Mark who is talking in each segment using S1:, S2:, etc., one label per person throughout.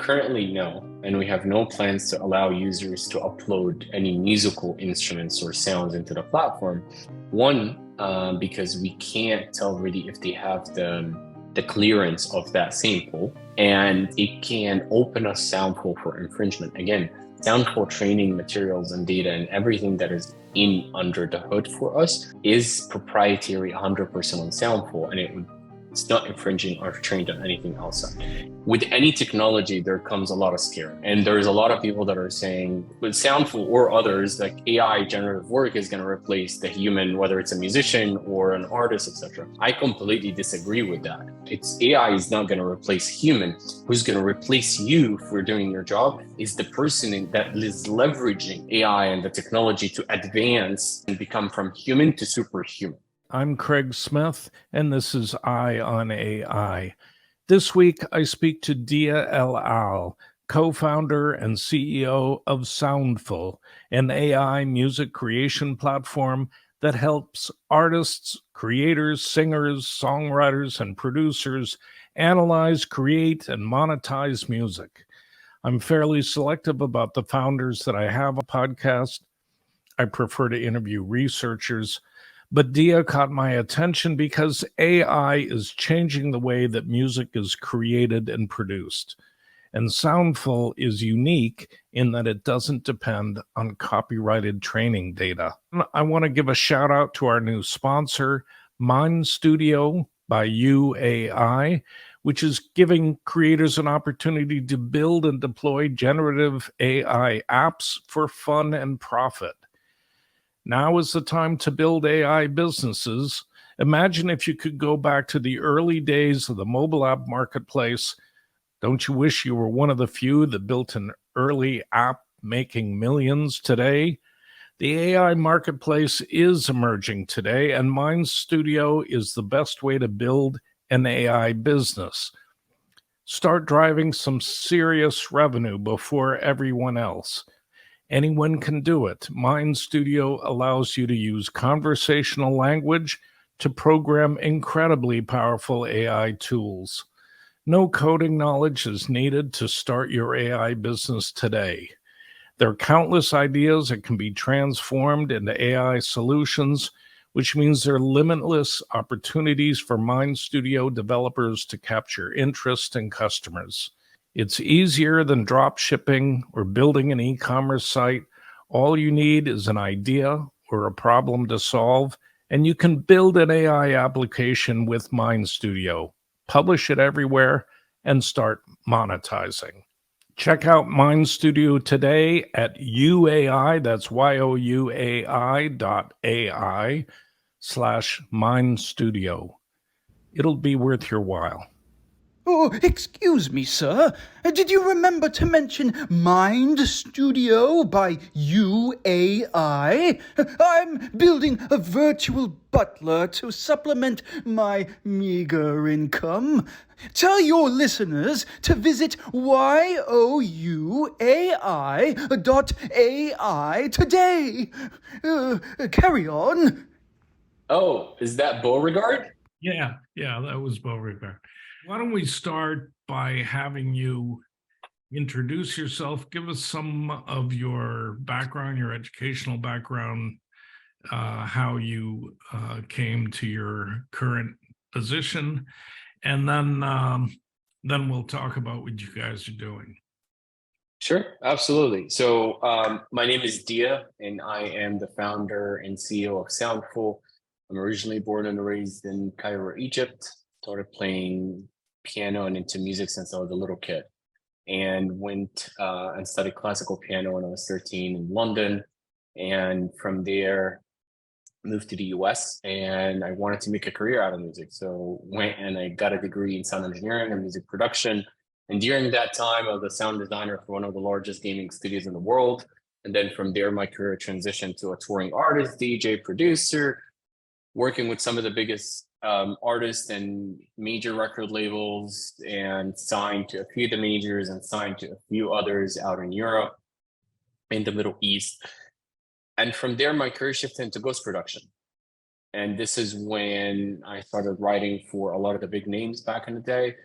S1: Currently, no, and we have no plans to allow users to upload any musical instruments or sounds into the platform. One, because we can't tell really if they have the clearance of that sample, and it can open us Soundful for infringement. Again, Soundful training materials and data and everything that is in under the hood for us is proprietary 100% on Soundful, and it's not infringing or trained on anything outside. With any technology, there comes a lot of scare. And there's a lot of people that are saying with Soundful or others, like AI generative work is going to replace the human, whether it's a musician or an artist, etc. I completely disagree with that. AI is not going to replace human. Who's going to replace you for doing your job is the person that is leveraging AI and the technology to advance and become from human to superhuman.
S2: I'm Craig Smith, and this is Eye on AI. This week, I speak to Diaa, co-founder and CEO of Soundful, an AI music creation platform that helps artists, creators, singers, songwriters, and producers analyze, create, and monetize music. I'm fairly selective about the founders that I have a podcast. I prefer to interview researchers. But Diaa caught my attention because AI is changing the way that music is created and produced. And Soundful is unique in that it doesn't depend on copyrighted training data. I want to give a shout out to our new sponsor, MindStudio by YouAI, which is giving creators an opportunity to build and deploy generative AI apps for fun and profit. Now is the time to build AI businesses. Imagine if you could go back to the early days of the mobile app marketplace. Don't you wish you were one of the few that built an early app making millions today? The AI marketplace is emerging today, and MindStudio is the best way to build an AI business. Start driving some serious revenue before everyone else. Anyone can do it. MindStudio allows you to use conversational language to program incredibly powerful AI tools. No coding knowledge is needed to start your AI business today. There are countless ideas that can be transformed into AI solutions, which means there are limitless opportunities for MindStudio developers to capture interest in customers. It's easier than drop shipping or building an e-commerce site. All you need is an idea or a problem to solve, and you can build an AI application with MindStudio, publish it everywhere, and start monetizing. Check out MindStudio today at YouAI, that's youai.ai/MindStudio. It'll be worth your while.
S3: Oh, excuse me, sir. Did you remember to mention MindStudio by YouAI? I'm building a virtual butler to supplement my meager income. Tell your listeners to visit youai.ai today. Carry on.
S1: Oh, is that Beauregard?
S2: Yeah, that was Beauregard. Why don't we start by having you introduce yourself, give us some of your background, your educational background, how you came to your current position, and then we'll talk about what you guys are doing.
S1: Sure, absolutely. So my name is Diaa, and I am the founder and CEO of Soundful. I'm originally born and raised in Cairo, Egypt. Started playing piano and into music since I was a little kid, and went and studied classical piano when I was 13 in London. And from there, moved to the US, and I wanted to make a career out of music. So went and I got a degree in sound engineering and music production. And during that time, I was a sound designer for one of the largest gaming studios in the world. And then from there, my career transitioned to a touring artist, DJ, producer, working with some of the biggest artists and major record labels, and signed to a few of the majors and signed to a few others out in Europe, in the Middle East. And from there, my career shifted into ghost production. And this is when I started writing for a lot of the big names back in the day.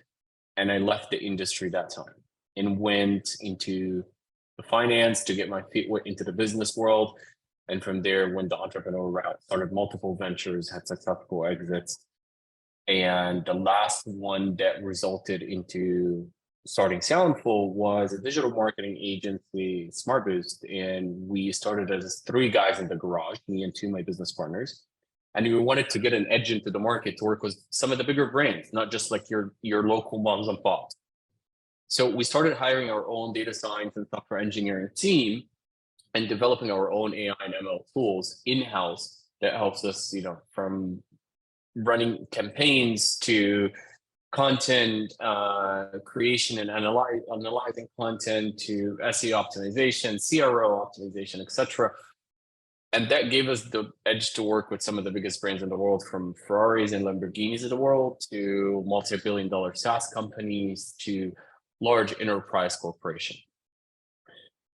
S1: And I left the industry that time. and went into the finance to get my feet wet into the business world. And from there, went the entrepreneur route, started multiple ventures, had successful exits. And the last one that resulted into starting Soundful was a digital marketing agency, Smart Boost. And we started as 3 guys in the garage, me and 2 of my business partners. And we wanted to get an edge into the market to work with some of the bigger brands, not just like your local moms and pops. So we started hiring our own data science and software engineering team and developing our own AI and ML tools in-house that helps us, from running campaigns to content creation and analyzing content to SEO optimization, CRO optimization, etc. And that gave us the edge to work with some of the biggest brands in the world, from Ferraris and Lamborghinis of the world to multi-billion-dollar SaaS companies to large enterprise corporation.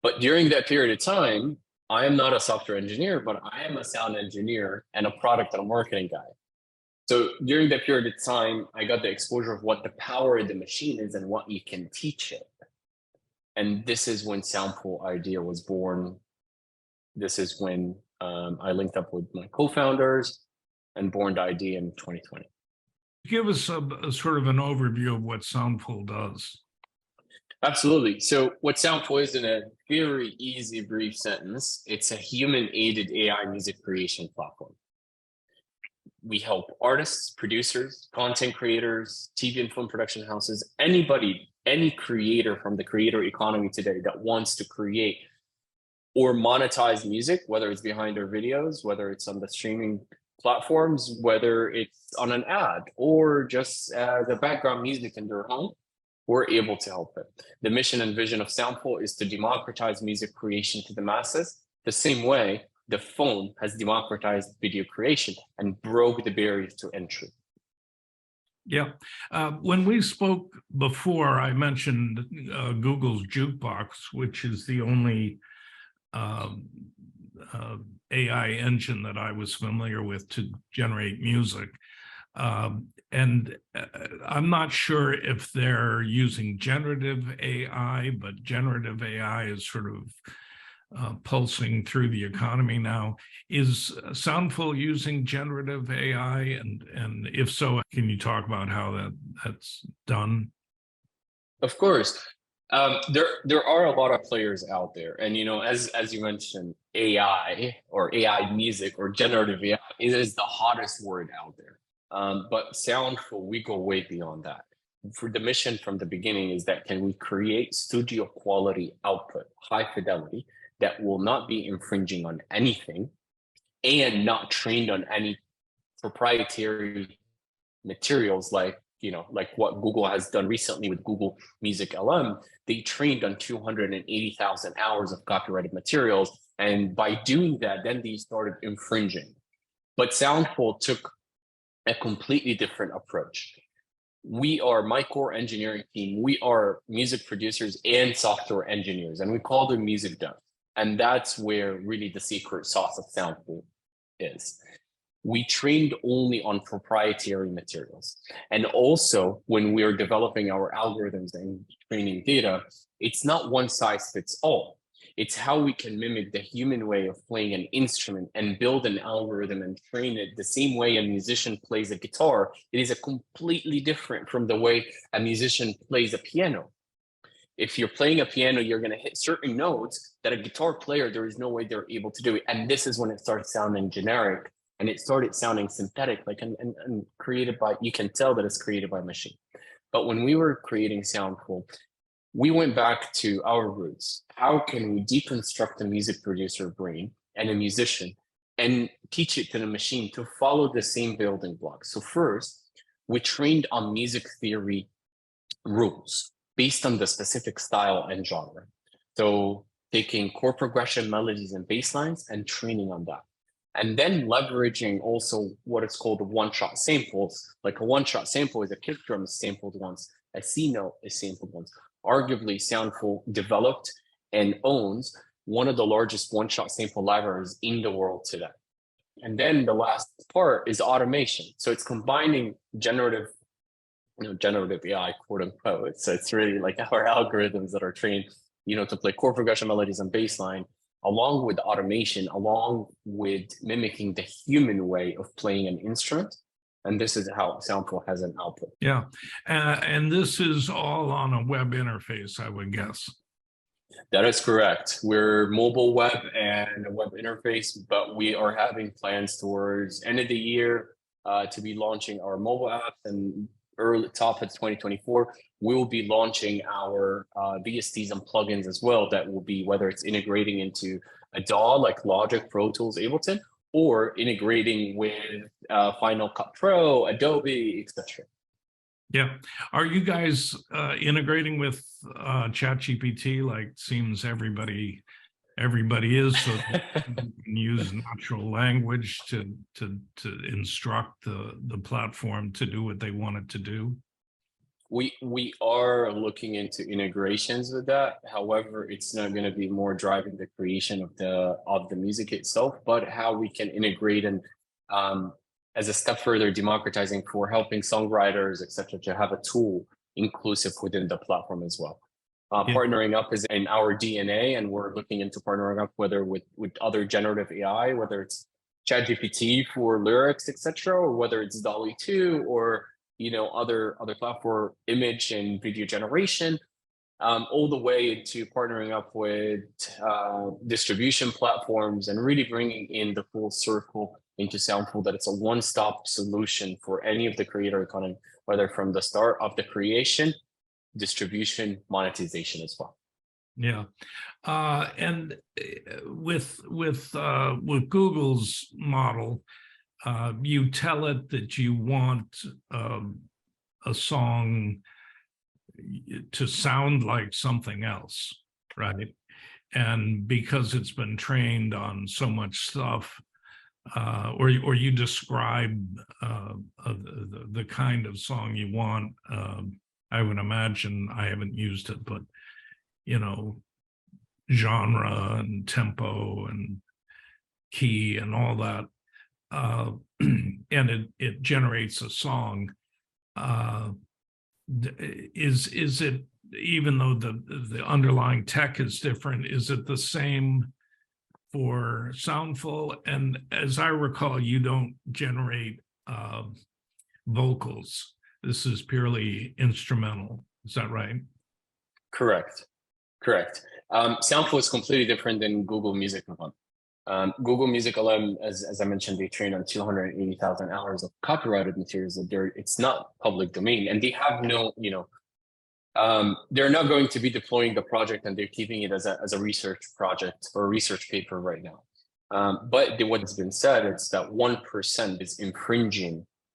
S1: But during that period of time, I am not a software engineer, but I am a sound engineer and a product and a marketing guy. So during that period of time, I got the exposure of what the power of the machine is and what you can teach it. And this is when Soundful idea was born. This is when I linked up with my co-founders and born the idea in 2020.
S2: Give us a sort of an overview of what Soundful does.
S1: Absolutely. So what Soundful is, in a very easy, brief sentence, it's a human-aided AI music creation platform. We help artists, producers, content creators, TV and film production houses, anybody, any creator from the creator economy today that wants to create or monetize music, whether it's behind their videos, whether it's on the streaming platforms, whether it's on an ad or just the background music in their home, we're able to help them. The mission and vision of Soundful is to democratize music creation to the masses, the same way the phone has democratized video creation and broke the barriers to entry.
S2: Yeah. When we spoke before, I mentioned Google's Jukebox, which is the only AI engine that I was familiar with to generate music. And I'm not sure if they're using generative AI, but generative AI is sort of pulsing through the economy now. Is Soundful using generative AI? And if so, can you talk about how that's done?
S1: Of course. There are a lot of players out there. And, as you mentioned, AI or AI music or generative AI, it is the hottest word out there. But Soundful, we go way beyond that. For the mission from the beginning is that can we create studio quality output, high fidelity, that will not be infringing on anything and not trained on any proprietary materials like what Google has done recently with Google Music LM. They trained on 280,000 hours of copyrighted materials. And by doing that, then they started infringing. But Soundful took a completely different approach. My core engineering team, we are music producers and software engineers, and we call them music devs. And that's where really the secret sauce of Soundful is. We trained only on proprietary materials. And also, when we're developing our algorithms and training data, it's not one size fits all. It's how we can mimic the human way of playing an instrument and build an algorithm and train it the same way a musician plays a guitar. It is a completely different from the way a musician plays a piano. If you're playing a piano, you're going to hit certain notes that a guitar player, there is no way they're able to do it. And this is when it starts sounding generic and it started sounding synthetic, and created by, you can tell that it's created by machine. But when we were creating Soundful, we went back to our roots. How can we deconstruct a music producer brain and a musician and teach it to the machine to follow the same building blocks? So first, we trained on music theory rules based on the specific style and genre. So taking chord progression, melodies, and bass lines and training on that. And then leveraging also what is called one-shot samples. Like a one-shot sample is a kick drum is sampled once, a C note is sampled once. Arguably, Soundful developed and owns one of the largest one-shot sample libraries in the world today. And then the last part is automation. So it's combining generative generative AI, quote unquote. So it's really like our algorithms that are trained, to play chord progression melodies and bass line, along with automation, along with mimicking the human way of playing an instrument. And this is how Soundful has an output.
S2: Yeah. And this is all on a web interface, I would guess.
S1: That is correct. We're mobile web and a web interface, but we are having plans towards end of the year to be launching our mobile app, and early top of 2024, we will be launching our VSTs and plugins as well. That will be whether it's integrating into a DAW like Logic, Pro Tools, Ableton, or integrating with Final Cut Pro, Adobe, etc.
S2: Yeah. Are you guys integrating with ChatGPT? Like, seems everybody is, so you can use natural language to instruct the platform to do what they want it to do?
S1: We are looking into integrations with that. However, it's not going to be more driving the creation of the music itself, but how we can integrate and as a step further democratizing for helping songwriters, etc., to have a tool inclusive within the platform as well. Partnering up is in our DNA, and we're looking into partnering up whether with other generative AI, whether it's ChatGPT for lyrics, etc., or whether it's DALL-E 2 or other platform image and video generation, all the way to partnering up with distribution platforms and really bringing in the full circle into Soundful, that it's a one-stop solution for any of the creator economy, whether from the start of the creation, distribution, monetization as well.
S2: Yeah. And with Google's model, you tell it that you want a song to sound like something else, right? And because it's been trained on so much stuff, or you describe the kind of song you want. I would imagine, I haven't used it, but genre and tempo and key and all that, and it generates a song. Is it, even though the underlying tech is different, is it the same for Soundful? And as I recall, you don't generate vocals. This is purely instrumental. Is that right?
S1: Correct. Soundful is completely different than Google Music alone. Google Music alone, as I mentioned, they train on 280,000 hours of copyrighted materials. It's not public domain, and they have no, they're not going to be deploying the project, and they're keeping it as a research project or a research paper right now. But what's been said is that 1% is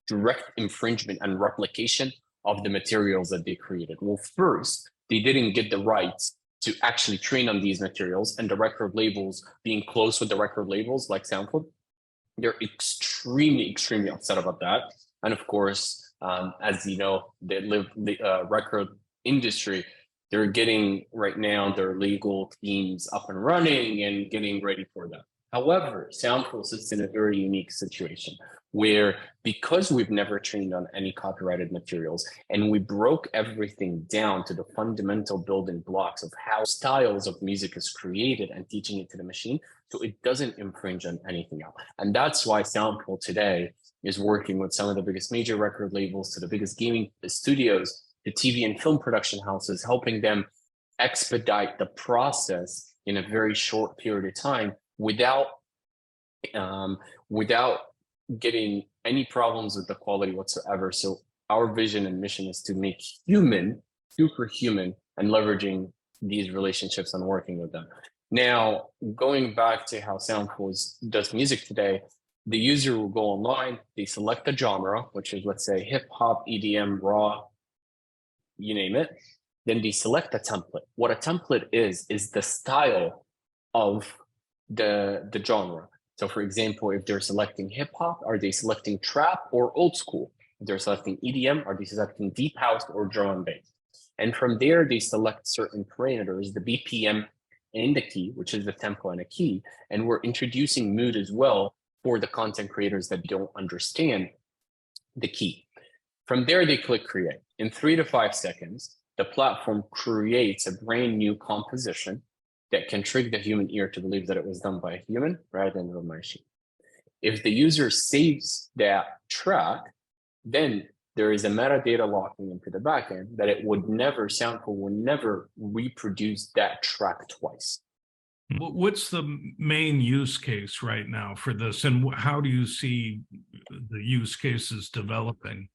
S1: direct infringement and replication of the materials that they created. Well, first, they didn't get the rights to actually train on these materials, and the record labels, being close with the record labels like Soundful, they're extremely, extremely upset about that. And of course, as you know, the record industry, they're getting right now their legal teams up and running and getting ready for that. However, Soundful sits in a very unique situation where, because we've never trained on any copyrighted materials, and we broke everything down to the fundamental building blocks of how styles of music is created and teaching it to the machine, so it doesn't infringe on anything else. And that's why Soundful today is working with some of the biggest major record labels, to the biggest gaming studios, the TV and film production houses, helping them expedite the process in a very short period of time without getting any problems with the quality whatsoever. So our vision and mission is to make human superhuman, and leveraging these relationships and working with them. Now, going back to how Soundful does music today, the user will go online, they select a genre, which is, let's say, hip hop, EDM, raw, you name it. Then they select a template. What a template is the style of the genre. So for example, if they're selecting hip hop, are they selecting trap or old school? If they're selecting EDM, are they selecting deep house or drum and bass? And from there, they select certain parameters, the BPM and the key, which is the tempo and a key. And we're introducing mood as well for the content creators that don't understand the key. From there, they click create. in 3 to 5 seconds, the platform creates a brand new composition that can trick the human ear to believe that it was done by a human rather than a machine. If the user saves that track, then there is a metadata locking into the backend that Soundful would never reproduce that track twice.
S2: What's the main use case right now for this, and how do you see the use cases developing?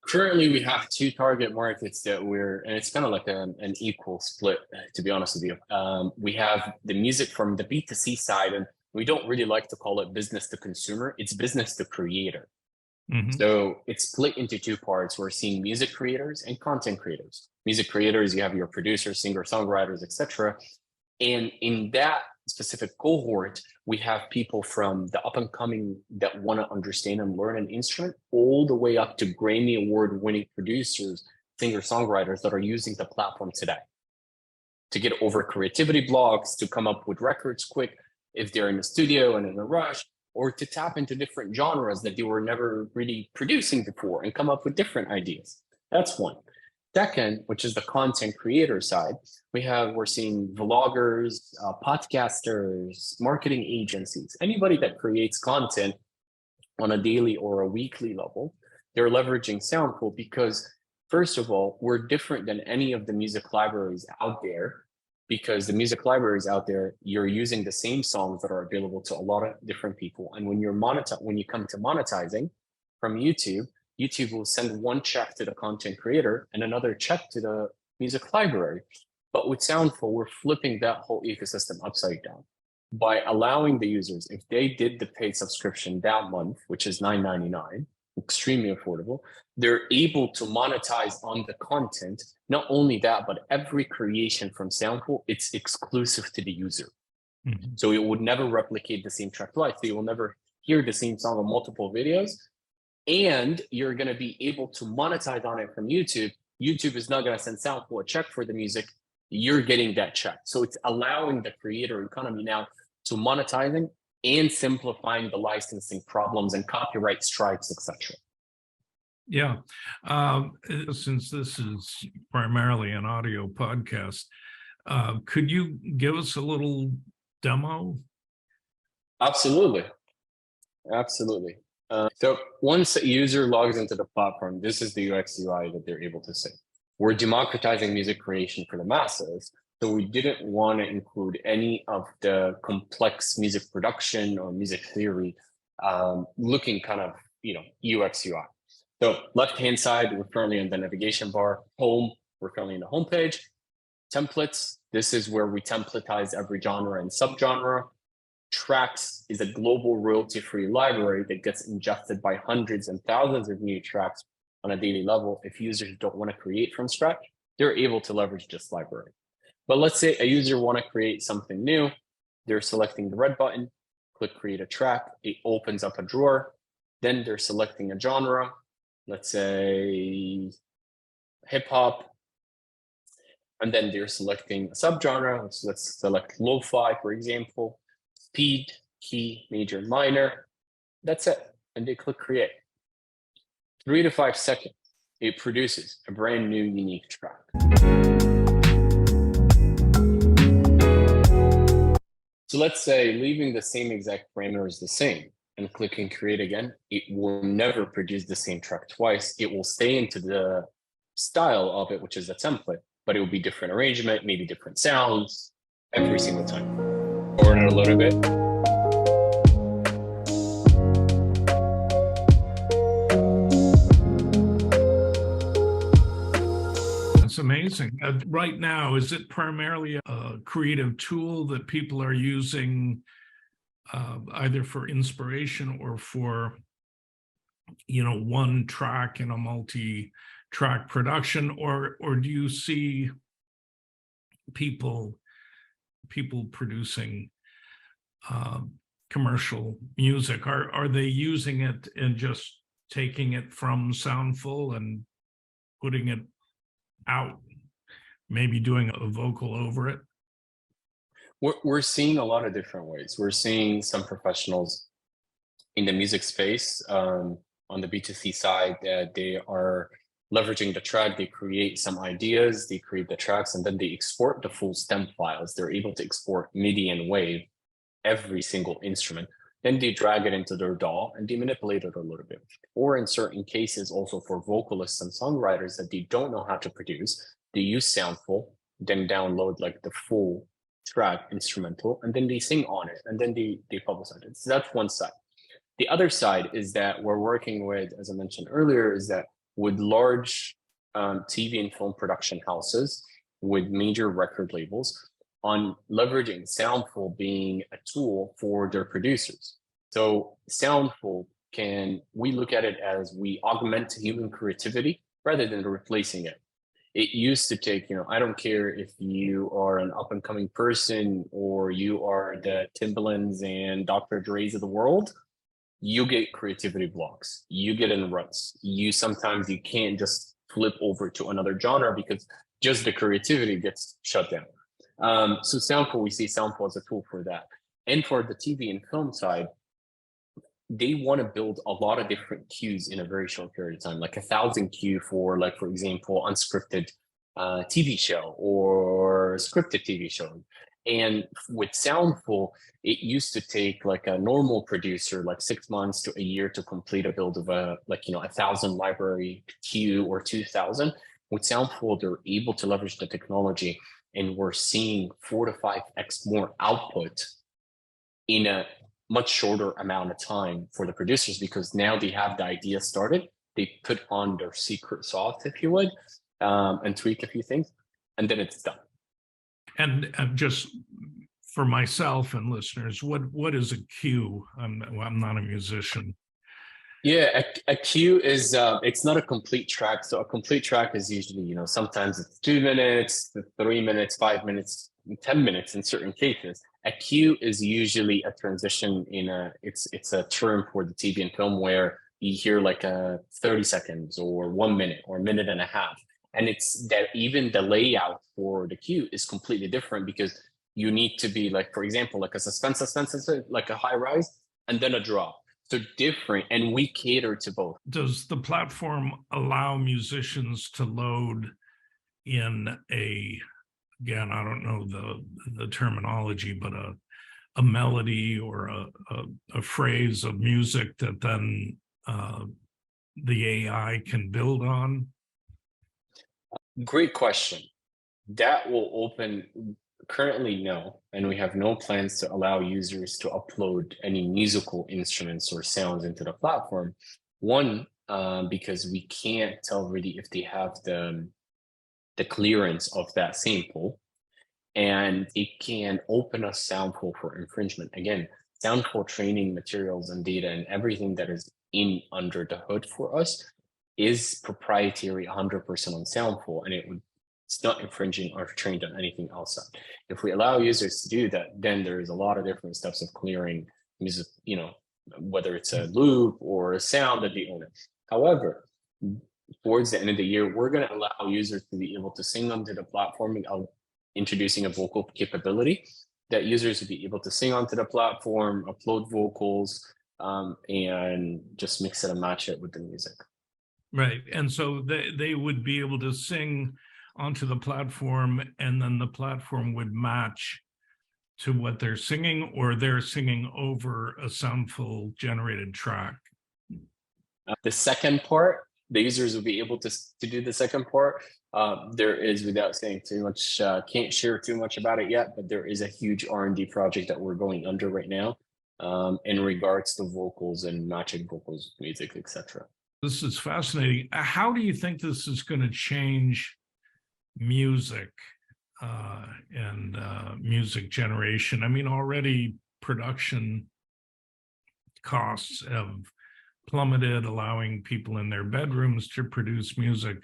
S1: Currently, we have 2 target markets and it's kind of like an equal split, to be honest with you. We have the music from the B2C side, and we don't really like to call it business to consumer. It's business to creator. So it's split into 2 parts. We're seeing music creators and content creators. Music creators, you have your producers, singer, songwriters, etc. And in that specific cohort, we have people from the up and coming that want to understand and learn an instrument, all the way up to Grammy Award winning producers, singer songwriters that are using the platform today to get over creativity blocks, to come up with records quick if they're in the studio and in a rush, or to tap into different genres that they were never really producing before and come up with different ideas. That's one. Second, which is the content creator side, we're seeing vloggers, podcasters, marketing agencies, anybody that creates content on a daily or a weekly level. They're leveraging Soundful because, first of all, we're different than any of the music libraries out there, because the music libraries out there, you're using the same songs that are available to a lot of different people. And when you come to monetizing from YouTube will send one check to the content creator and another check to the music library. But with Soundful, we're flipping that whole ecosystem upside down by allowing the users, if they did the paid subscription that month, which is $9.99, extremely affordable, they're able to monetize on the content. Not only that, but every creation from Soundful, it's exclusive to the user. So it would never replicate the same track twice. So you will never hear the same song on multiple videos. And you're going to be able to monetize on it from YouTube. YouTube is not going to send Soundful a check for the music. You're getting that check. So it's allowing the creator economy now to monetizing and simplifying the licensing problems and copyright strikes, etc.
S2: Yeah. Since this is primarily an audio podcast, could you give us a little demo?
S1: Absolutely. So once a user logs into the platform, this is the UX UI that they're able to see. We're democratizing music creation for the masses. So we didn't want to include any of the complex music production or music theory looking kind of, UX UI. So left-hand side, we're currently in the navigation bar. Home, we're currently in the home page. Templates, this is where we templatize every genre and subgenre. Tracks is a global royalty-free library that gets ingested by hundreds and thousands of new tracks on a daily level. If users don't want to create from scratch, they're able to leverage this library. But let's say a user want to create something new. They're selecting the red button, click create a track. It opens up a drawer. Then they're selecting a genre, let's say hip hop. And then they're selecting a subgenre. Let's select lo-fi, for example. Speed, key, major, minor. That's it. And they click create. 3 to 5 seconds, it produces a brand new unique track. So let's say leaving the same exact parameters the same and clicking create again, it will never produce the same track twice. It will stay into the style of it, which is a template, but it will be different arrangement, maybe different sounds every single time. Forward it a little bit.
S2: Amazing. Right now, is it primarily a creative tool that people are using either for inspiration or for, one track in a multi-track production, or do you see people producing commercial music? Are they using it and just taking it from Soundful and putting it out, maybe doing a vocal over it?
S1: We're seeing a lot of different ways. We're seeing some professionals in the music space on the B2C side that they are leveraging the track, they create some ideas, they create the tracks, and then they export the full stem files. They're able to export MIDI and wave every single instrument. Then they drag it into their DAW and they manipulate it a little bit. Or in certain cases, also for vocalists and songwriters that they don't know how to produce, they use Soundful, then download like the full track instrumental, and then they sing on it, and then they publicize it. So that's one side. The other side is that we're working with, as I mentioned earlier, is that with large TV and film production houses, with major record labels, on leveraging Soundful being a tool for their producers. So Soundful we look at it as we augment human creativity rather than replacing it. It used to take, I don't care if you are an up and coming person or you are the Timbalands and Dr. Dre's of the world, you get creativity blocks, you get in ruts. Sometimes you can't just flip over to another genre because just the creativity gets shut down. So Soundful, we see Soundful as a tool for that. And for the TV and film side, they want to build a lot of different cues in a very short period of time, like 1,000 cue for, like, for example, unscripted TV show or scripted TV show. And with Soundful, it used to take like a normal producer like 6 months to a year to complete a build of 1,000 library cue or 2,000. With Soundful, they're able to leverage the technology, and we're seeing 4 to 5x more output in a much shorter amount of time for the producers, because now they have the idea started, they put on their secret sauce, if you would, and tweak a few things, and then it's done.
S2: And just for myself and listeners, what is a cue? I'm not a musician.
S1: Yeah, a cue is it's not a complete track. So a complete track is usually, sometimes it's 2 minutes, 3 minutes, 5 minutes, 10 minutes in certain cases. A cue is usually a transition it's a term for the TV and film where you hear like a 30 seconds or 1 minute or a minute and a half. And it's that even the layout for the cue is completely different, because you need to be like, for example, like a suspense, like a high rise and then a drop. So different, and we cater to both.
S2: Does the platform allow musicians to load in again, I don't know the terminology, but a melody or a phrase of music that then the AI can build on?
S1: Great question. That will open, currently no, and we have no plans to allow users to upload any musical instruments or sounds into the platform. One, because we can't tell really if they have the clearance of that sample, and it can open a Soundful for infringement. Again, Soundful training materials and data and everything that is in under the hood for us is proprietary 100% on Soundful, and it's not infringing or trained on anything outside. If we allow users to do that, then there is a lot of different steps of clearing music, whether it's a loop or a sound that they own it. However, towards the end of the year, we're going to allow users to be able to sing onto the platform, introducing a vocal capability that users will be able to sing onto the platform, upload vocals, and just mix it and match it with the music.
S2: Right. And so they would be able to sing onto the platform, and then the platform would match to what they're singing, or they're singing over a Soundful generated track.
S1: The second part, the users will be able to do the second part. There is, without saying too much, can't share too much about it yet, but there is a huge R&D project that we're going under right now in regards to vocals and matching vocals, music, etc.
S2: This is fascinating. How do you think this is going to change music and music generation? I mean, already production costs have plummeted, allowing people in their bedrooms to produce music,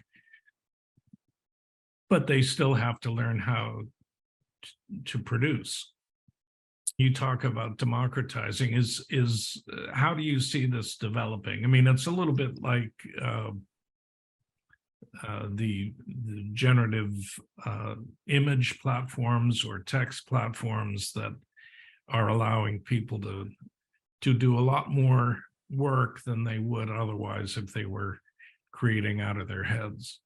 S2: but they still have to learn how to produce. You talk about democratizing. Is how do you see this developing? I mean, it's a little bit like the generative image platforms or text platforms that are allowing people to do a lot more work than they would otherwise if they were creating out of their heads?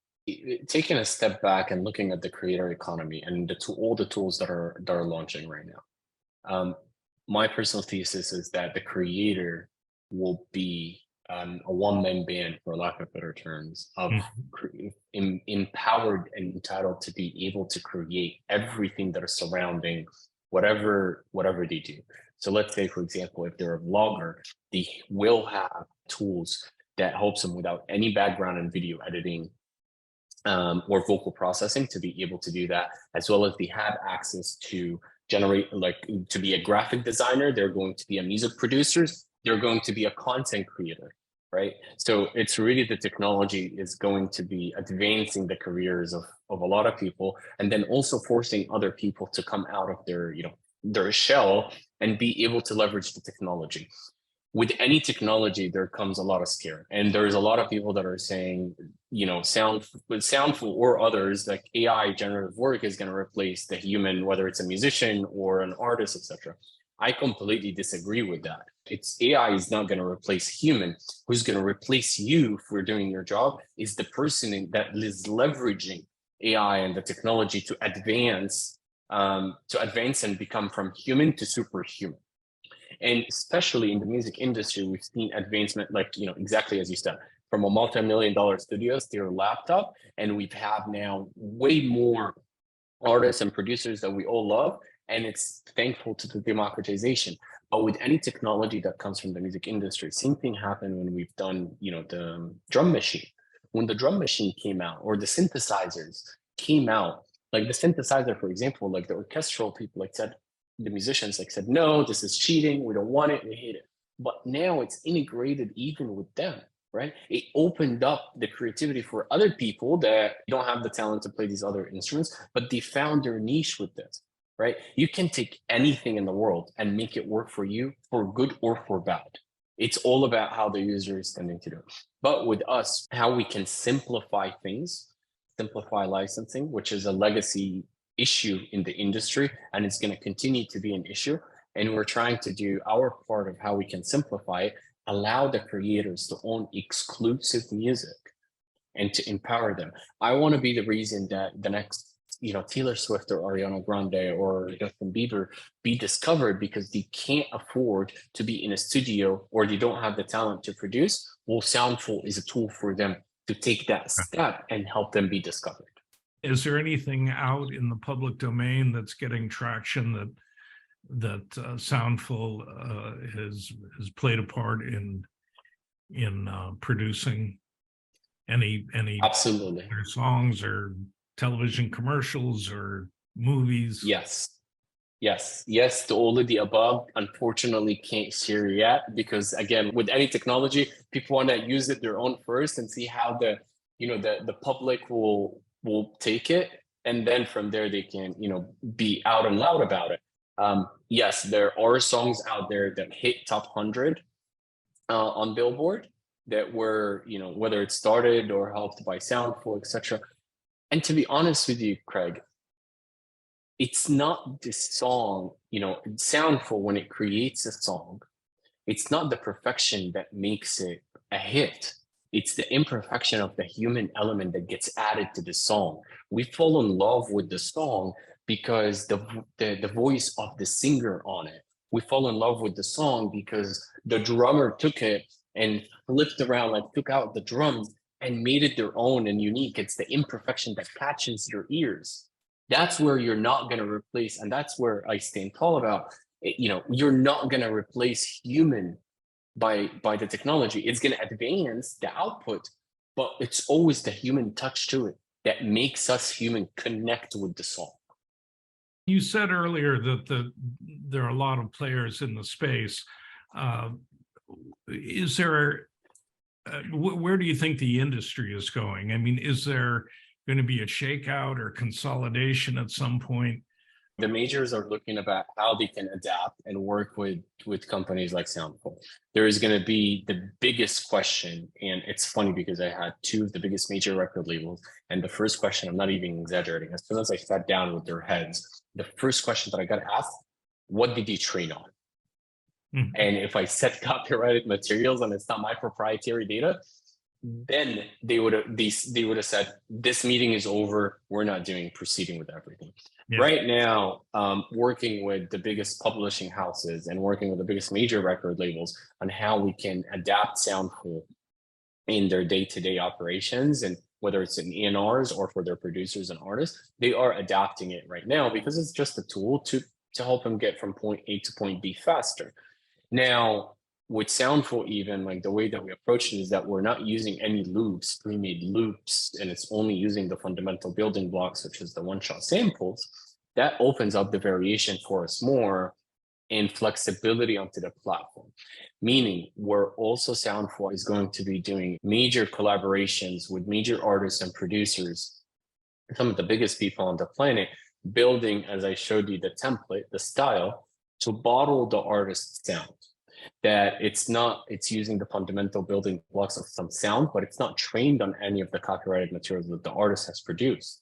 S1: Taking a step back and looking at the creator economy and all the tools that are launching right now. My personal thesis is that the creator will be a one-man band, for lack of better terms, of empowered and entitled to be able to create everything that is surrounding whatever they do. So let's say, for example, if they're a vlogger, they will have tools that helps them without any background in video editing or vocal processing to be able to do that, as well as they have access to generate, like, to be a graphic designer, they're going to be a music producer, they're going to be a content creator, right? So it's really the technology is going to be advancing the careers of a lot of people, and then also forcing other people to come out of their, their shell and be able to leverage the technology. With any technology, there comes a lot of scare. And there's a lot of people that are saying, Soundful or others, like AI generative work is going to replace the human, whether it's a musician or an artist, etc. I completely disagree with that. AI is not going to replace human. Who's going to replace you for doing your job is the person that is leveraging AI and the technology to advance and become from human to superhuman. And especially in the music industry, we've seen advancement, like, exactly as you said, from a multi-million-dollar studios to your laptop. And we have now way more artists and producers that we all love. And it's thankful to the democratization. But with any technology that comes from the music industry, same thing happened when we've done, the drum machine. When the drum machine came out, or the synthesizers came out, like the synthesizer, for example, like the orchestral people said, the musicians said, no, this is cheating. We don't want it. We hate it. But now it's integrated even with them, right? It opened up the creativity for other people that don't have the talent to play these other instruments, but they found their niche with this, right? You can take anything in the world and make it work for you, for good or for bad. It's all about how the user is tending to do it. But with us, how we can simplify things, simplify licensing, which is a legacy issue in the industry, and it's going to continue to be an issue. And we're trying to do our part of how we can simplify it, allow the creators to own exclusive music and to empower them. I want to be the reason that the next, Taylor Swift or Ariana Grande or Justin Bieber be discovered because they can't afford to be in a studio or they don't have the talent to produce. Well, Soundful is a tool for them to take that step and help them be discovered.
S2: Is there anything out in the public domain that's getting traction that Soundful has played a part in producing any
S1: Absolutely
S2: songs or television commercials or movies?
S1: Yes to all of the above. Unfortunately, can't share yet because, again, with any technology, people want to use it their own first and see how the public will take it, and then from there they can be out and loud about it. Yes, there are songs out there that hit top 100 on Billboard that were whether it started or helped by Soundful, etc. And to be honest with you, Craig, it's not this song, Soundful, when it creates a song, it's not the perfection that makes it a hit. It's the imperfection of the human element that gets added to the song. We fall in love with the song because the voice of the singer on it. We fall in love with the song because the drummer took it and flipped around, like took out the drums and made it their own and unique. It's the imperfection that catches your ears. That's where you're not going to replace, and that's where I stand tall about, you're not going to replace human by the technology. It's going to advance the output, but it's always the human touch to it that makes us human connect with the song.
S2: You said earlier that there are a lot of players in the space. Is there where do you think the industry is going? I mean, is there going to be a shakeout or consolidation at some point?
S1: The majors are looking about how they can adapt and work with companies like Soundful. There is going to be the biggest question, and it's funny because I had two of the biggest major record labels, and the first question, I'm not even exaggerating, as soon as I sat down with their heads, the first question that I got asked, what did you train on? Mm-hmm. And if I said copyrighted materials and it's not my proprietary data, then they would have said, this meeting is over, we're not proceeding with everything.
S2: Yeah.
S1: Right now, working with the biggest publishing houses and working with the biggest major record labels on how we can adapt Soundful in their day-to-day operations, and whether it's in ENRs or for their producers and artists, they are adapting it right now because it's just a tool to help them get from point A to point B faster. Now, with Soundful, even like the way that we approach it is that we're not using any loops, pre-made loops, and it's only using the fundamental building blocks, such as the one-shot samples. That opens up the variation for us more and flexibility onto the platform. Meaning, we're also Soundful is going to be doing major collaborations with major artists and producers, some of the biggest people on the planet, building, as I showed you, the template, the style, to bottle the artist's sound. That it's using the fundamental building blocks of some sound, but it's not trained on any of the copyrighted materials that the artist has produced.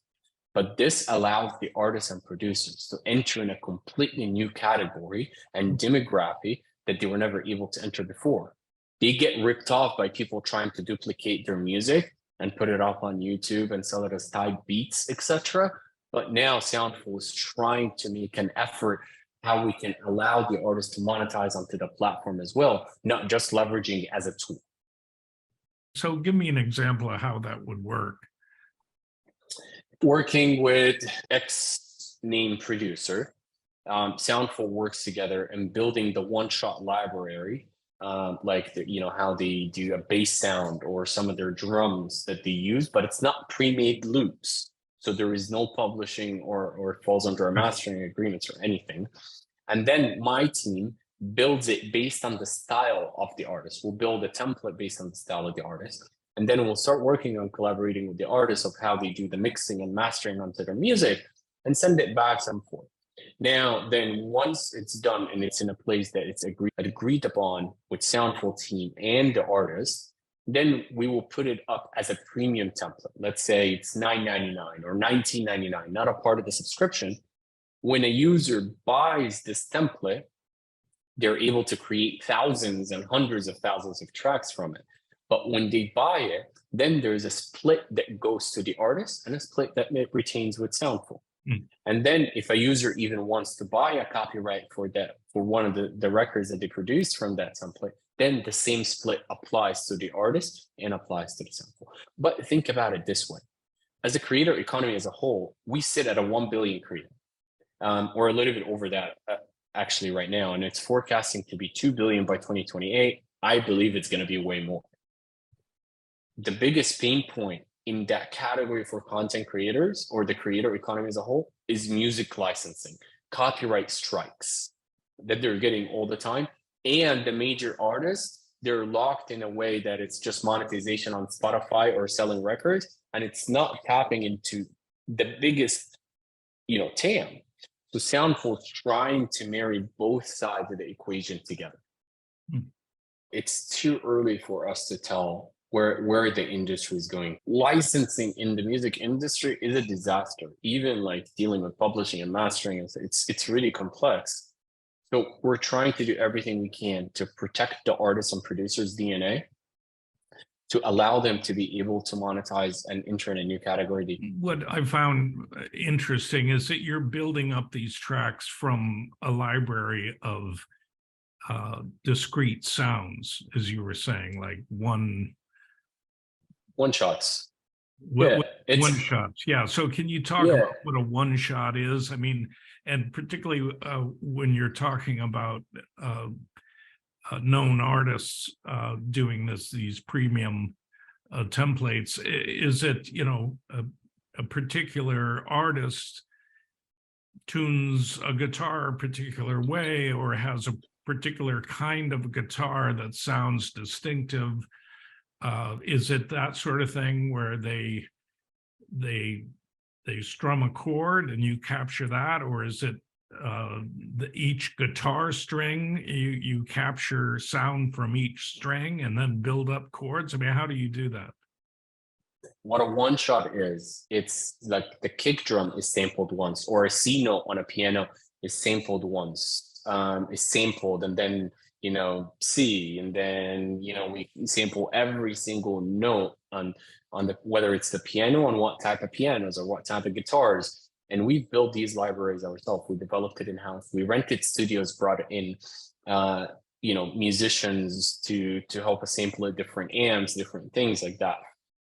S1: But this allows the artists and producers to enter in a completely new category and demography that they were never able to enter before. They get ripped off by people trying to duplicate their music and put it up on YouTube and sell it as tied beats, etc. But now Soundful is trying to make an effort how we can allow the artist to monetize onto the platform as well, not just leveraging it as a tool.
S2: So give me an example of how that would work.
S1: Working with X name producer, Soundful works together and building the one-shot library, like how they do a bass sound or some of their drums that they use, but it's not pre-made loops. So there is no publishing or it falls under a mastering agreements or anything. And then my team builds it based on the style of the artist. We'll build a template based on the style of the artist. And then we'll start working on collaborating with the artists of how they do the mixing and mastering onto their music and send it back some forth. Now, then once it's done and it's in a place that it's agreed upon with Soundful team and the artist, then we will put it up as a premium template. Let's say it's $9.99 or $19.99, not a part of the subscription. When a user buys this template, they're able to create thousands and hundreds of thousands of tracks from it. But when they buy it, then there's a split that goes to the artist and a split that it retains with Soundful. And then if a user even wants to buy a copyright for one of the records that they produce from that template, then the same split applies to the artist and applies to the Soundful. But think about it this way. As a creator economy as a whole, we sit at a 1 billion creator, or a little bit over that actually right now. And it's forecasting to be 2 billion by 2028. I believe it's going to be way more. The biggest pain point in that category for content creators or the creator economy as a whole is music licensing, copyright strikes that they're getting all the time. And the major artists, they're locked in a way that it's just monetization on Spotify or selling records, and it's not tapping into the biggest, TAM. So Soundful trying to marry both sides of the equation together. It's too early for us to tell where the industry is going. Licensing in the music industry is a disaster. Even like dealing with publishing and mastering, it's really complex. So we're trying to do everything we can to protect the artists and producers' DNA, to allow them to be able to monetize and enter in a new category.
S2: What I found interesting is that you're building up these tracks from a library of discrete sounds, as you were saying, like one
S1: shots.
S2: One shots. Yeah. So can you talk about what a one shot is? I mean, and particularly when you're talking about known artists doing these premium templates, is it, a particular artist tunes a guitar a particular way or has a particular kind of guitar that sounds distinctive? Is it that sort of thing where they strum a chord and you capture that, or is it each guitar string you capture sound from each string and then build up chords? I mean, how do you do that?
S1: What a one shot is, it's like the kick drum is sampled once, or a C note on a piano is sampled once, is sampled, and then C, and then we sample every single note on the whether it's the piano, on what type of pianos or what type of guitars. And we built these libraries ourselves. We developed it in-house. We rented studios, brought in musicians to help us sample different amps, different things like that.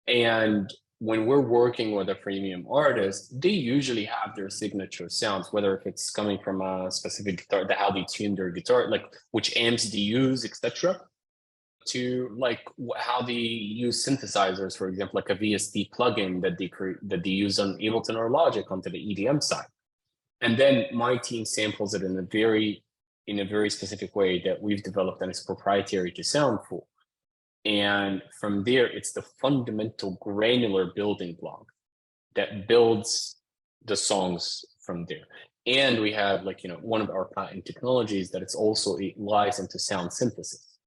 S1: And when we're working with a premium artist, they usually have their signature sounds, whether if it's coming from a specific guitar, how they tune their guitar, like which amps they use, etc., to like how they use synthesizers, for example, like a VST plugin that they use on Ableton or Logic onto the EDM side. And then my team samples it in a very specific way that we've developed, and it's proprietary to Soundful. And from there, it's the fundamental granular building block that builds the songs from there. And we have one of our patent technologies that it lies into sound synthesis,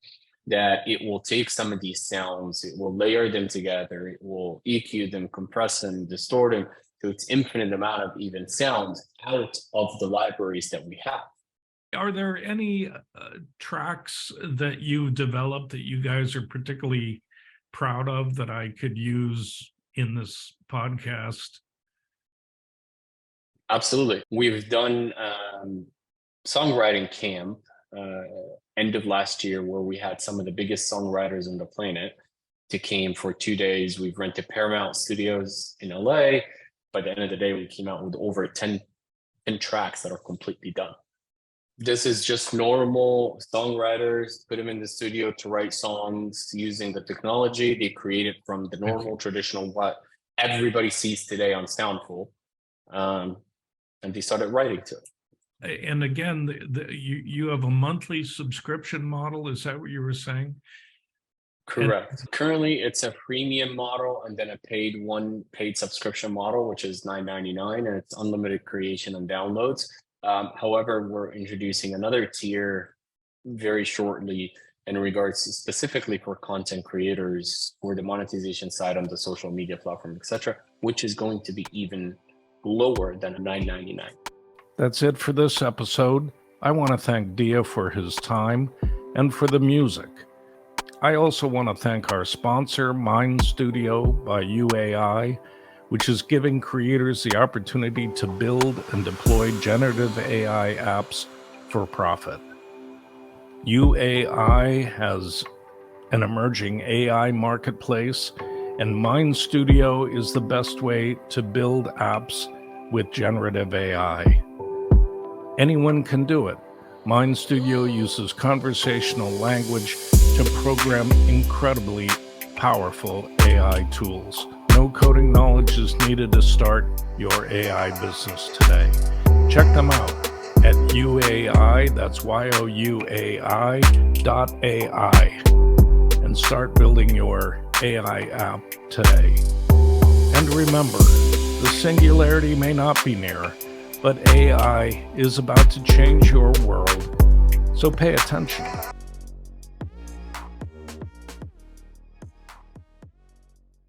S1: that it will take some of these sounds, it will layer them together, it will EQ them, compress them, distort them to its infinite amount of even sounds out of the libraries that we have.
S2: Are there any tracks that you developed that you guys are particularly proud of that I could use in this podcast?
S1: Absolutely. We've done songwriting camp end of last year, where we had some of the biggest songwriters on the planet to came for 2 days. We've rented Paramount Studios in LA. By the end of the day, we came out with over 10 tracks that are completely done. This is just normal songwriters, put them in the studio to write songs using the technology they created from the normal, traditional, what everybody sees today on Soundful. And they started writing to it.
S2: And again, you have a monthly subscription model. Is that what you were saying?
S1: Correct. Currently, it's a premium model and then a paid subscription model, which is $9.99, and it's unlimited creation and downloads. However, we're introducing another tier very shortly in regards to specifically for content creators for the monetization side on the social media platform, etc., which is going to be even lower than $9.99.
S2: That's it for this episode. I want to thank Diaa for his time and for the music. I also want to thank our sponsor, MindStudio by YouAI, which is giving creators the opportunity to build and deploy generative AI apps for profit. YouAI has an emerging AI marketplace, and MindStudio is the best way to build apps with generative AI. Anyone can do it. MindStudio uses conversational language to program incredibly powerful AI tools. No coding knowledge is needed to start your AI business today. Check them out at YouAI, that's YOUAI.ai, and start building your AI app today. And remember, the singularity may not be near, but AI is about to change your world, so pay attention.